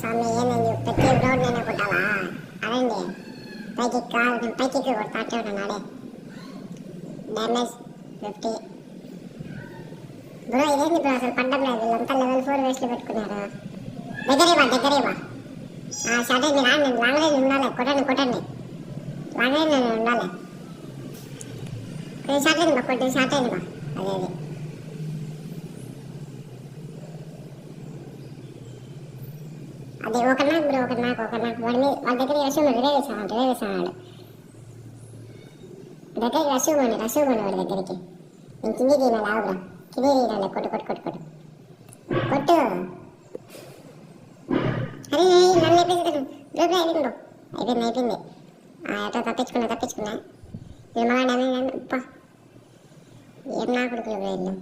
స్వామి ఏందని ప్రతి గ్రౌండ్ అయినా కొట్టావా? అదండి పైకి కాదు, నేను పైకి కొడతా అట్టే ఉన్నాడే. Damage 50 bro. ఇదేంటి బ్రో అసలు పడ్డం లేదు, వీళ్ళంతా లెవెల్ 4 వేస్ట్లు పెట్టుకున్నారు. దగ్గరేవా షార్ట్ అయింది. రాండి, లాంగ్ రేంజ్ ఉండాలి. కొట్టండి లాంగ్ రేంజ్ ఉండాలి. షార్ట్ అయింది బా, కొట్టి షార్ట్ అయింది బా. అదే అదే ఒకనా బ్రో, ఒకనా వాడి మీద వాళ్ళ దగ్గర రష్ వేసాడు. దగ్గరికి రష్ పోండి వాడి దగ్గరికి. నేను కింది తీయాలి, ఆవురా కింది తీయాలి. కొట్టు. అరే నన్ను అయిపోయింది బ్రో. అయిపోయింది. ఎటో తప్పించుకున్నా. ఇది మళ్ళా డ్యామేజ్. ఏం నా కొడుకులు వీళ్ళు.